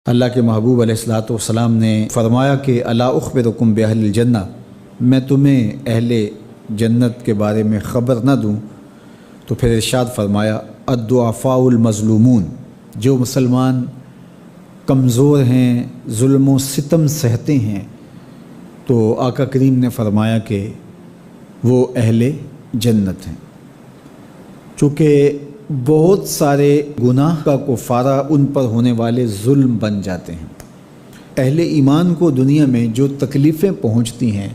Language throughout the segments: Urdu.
اللہ کے محبوب علیہ الصلوۃ والسلام نے فرمایا کہ الا اخبرکم باہل الجنہ، میں تمہیں اہل جنت کے بارے میں خبر نہ دوں؟ تو پھر ارشاد فرمایا الضعفاء المظلومون، جو مسلمان کمزور ہیں، ظلم و ستم سہتے ہیں، تو آقا کریم نے فرمایا کہ وہ اہل جنت ہیں۔ چونکہ بہت سارے گناہ کا کفارہ ان پر ہونے والے ظلم بن جاتے ہیں۔ اہل ایمان کو دنیا میں جو تکلیفیں پہنچتی ہیں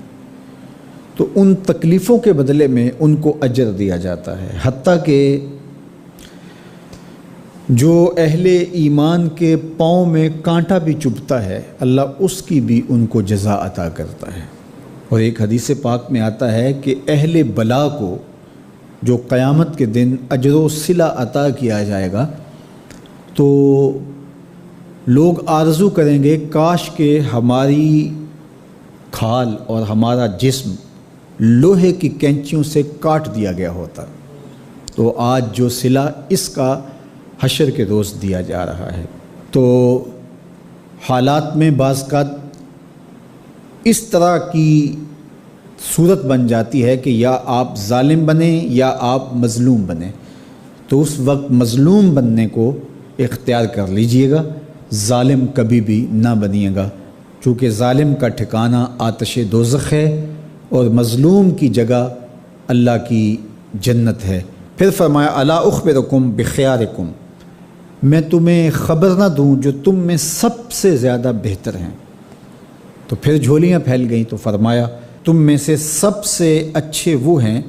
تو ان تکلیفوں کے بدلے میں ان کو اجر دیا جاتا ہے، حتیٰ کہ جو اہل ایمان کے پاؤں میں کانٹا بھی چبھتا ہے اللہ اس کی بھی ان کو جزا عطا کرتا ہے۔ اور ایک حدیث پاک میں آتا ہے کہ اہل بلا کو جو قیامت کے دن اجر و صلہ عطا کیا جائے گا تو لوگ آرزو کریں گے کاش کہ ہماری کھال اور ہمارا جسم لوہے کی کینچیوں سے کاٹ دیا گیا ہوتا، تو آج جو صلہ اس کا حشر کے روز دیا جا رہا ہے۔ تو حالات میں بعض اوقات اس طرح کی صورت بن جاتی ہے کہ یا آپ ظالم بنیں یا آپ مظلوم بنیں، تو اس وقت مظلوم بننے کو اختیار کر لیجئے گا، ظالم کبھی بھی نہ بنیے گا، چونکہ ظالم کا ٹھکانہ آتش دوزخ ہے اور مظلوم کی جگہ اللہ کی جنت ہے۔ پھر فرمایا الا اخبرکم بخیارکم، میں تمہیں خبر نہ دوں جو تم میں سب سے زیادہ بہتر ہیں؟ تو پھر جھولیاں پھیل گئیں، تو فرمایا تم میں سے سب سے اچھے وہ ہیں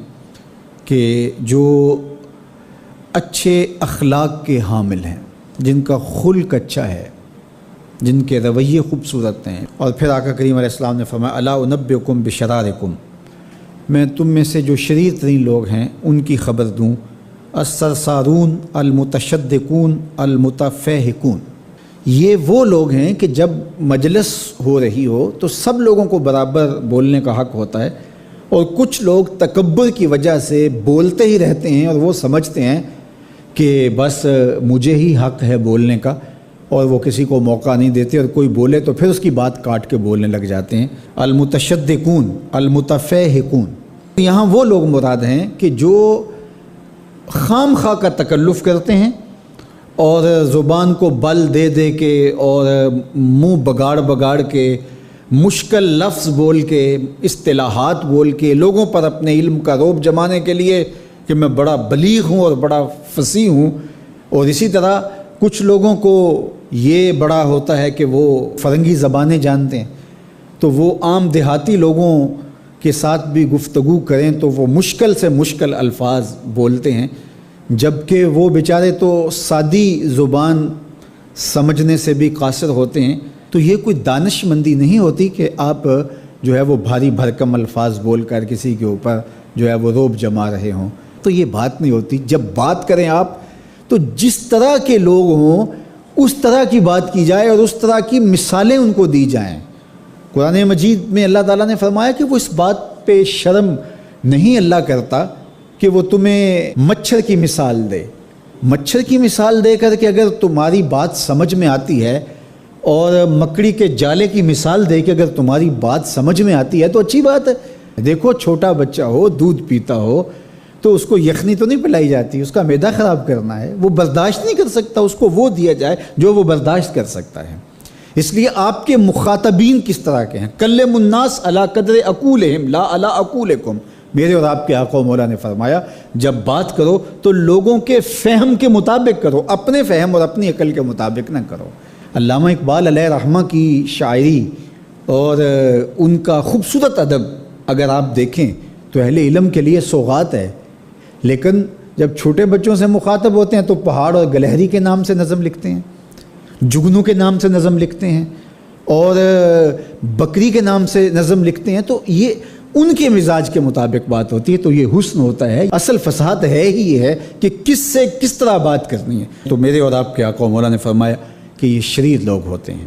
کہ جو اچھے اخلاق کے حامل ہیں، جن کا خلق اچھا ہے، جن کے رویے خوبصورت ہیں۔ اور پھر آقا کریم علیہ السلام نے فرمایا الا انبئکم بشرارکم، میں تم میں سے جو شریر ترین لوگ ہیں ان کی خبر دوں، السرسارون المتشدقون المتفہقون، یہ وہ لوگ ہیں کہ جب مجلس ہو رہی ہو تو سب لوگوں کو برابر بولنے کا حق ہوتا ہے، اور کچھ لوگ تکبر کی وجہ سے بولتے ہی رہتے ہیں اور وہ سمجھتے ہیں کہ بس مجھے ہی حق ہے بولنے کا، اور وہ کسی کو موقع نہیں دیتے، اور کوئی بولے تو پھر اس کی بات کاٹ کے بولنے لگ جاتے ہیں۔ المتشدقون المتفہقون، یہاں وہ لوگ مراد ہیں کہ جو خام خواہ کا تکلف کرتے ہیں اور زبان کو بل دے دے کے اور منہ بگاڑ کے مشکل لفظ بول کے اصطلاحات بول کے لوگوں پر اپنے علم کا رعب جمانے کے لیے کہ میں بڑا بلیغ ہوں اور بڑا فصیح ہوں، اور اسی طرح کچھ لوگوں کو یہ بڑا ہوتا ہے کہ وہ فرنگی زبانیں جانتے ہیں، تو وہ عام دیہاتی لوگوں کے ساتھ بھی گفتگو کریں تو وہ مشکل سے مشکل الفاظ بولتے ہیں، جبکہ وہ بیچارے تو سادی زبان سمجھنے سے بھی قاصر ہوتے ہیں۔ تو یہ کوئی دانش مندی نہیں ہوتی کہ آپ جو ہے وہ بھاری بھرکم الفاظ بول کر کسی کے اوپر جو ہے وہ رعب جما رہے ہوں، تو یہ بات نہیں ہوتی۔ جب بات کریں آپ تو جس طرح کے لوگ ہوں اس طرح کی بات کی جائے اور اس طرح کی مثالیں ان کو دی جائیں۔ قرآن مجید میں اللہ تعالیٰ نے فرمایا کہ وہ اس بات پہ شرم نہیں اللہ کرتا کہ وہ تمہیں مچھر کی مثال دے۔ مچھر کی مثال دے کر کے اگر تمہاری بات سمجھ میں آتی ہے، اور مکڑی کے جالے کی مثال دے کے اگر تمہاری بات سمجھ میں آتی ہے تو اچھی بات ہے۔ دیکھو چھوٹا بچہ ہو، دودھ پیتا ہو تو اس کو یخنی تو نہیں پلائی جاتی، اس کا معدہ خراب کرنا ہے، وہ برداشت نہیں کر سکتا، اس کو وہ دیا جائے جو وہ برداشت کر سکتا ہے۔ اس لیے آپ کے مخاطبین کس طرح کے ہیں؟ کلموا الناس علی قدر عقولہم لا علی عقولکم، میرے اور آپ کے آقا و مولا نے فرمایا جب بات کرو تو لوگوں کے فہم کے مطابق کرو، اپنے فہم اور اپنی عقل کے مطابق نہ کرو۔ علامہ اقبال علیہ رحمہ کی شاعری اور ان کا خوبصورت ادب اگر آپ دیکھیں تو اہل علم کے لیے سوغات ہے، لیکن جب چھوٹے بچوں سے مخاطب ہوتے ہیں تو پہاڑ اور گلہری کے نام سے نظم لکھتے ہیں، جگنو کے نام سے نظم لکھتے ہیں، اور بکری کے نام سے نظم لکھتے ہیں، تو یہ ان کے مزاج کے مطابق بات ہوتی ہے۔ تو یہ حسن ہوتا ہے، اصل فصاحت ہے ہی یہ ہے کہ کس سے کس طرح بات کرنی ہے۔ تو میرے اور آپ کے آقا و مولا نے فرمایا کہ یہ شریر لوگ ہوتے ہیں۔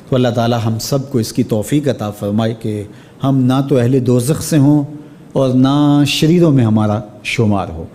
تو اللہ تعالی ہم سب کو اس کی توفیق عطا فرمائے کہ ہم نہ تو اہل دوزخ سے ہوں اور نہ شریروں میں ہمارا شمار ہو۔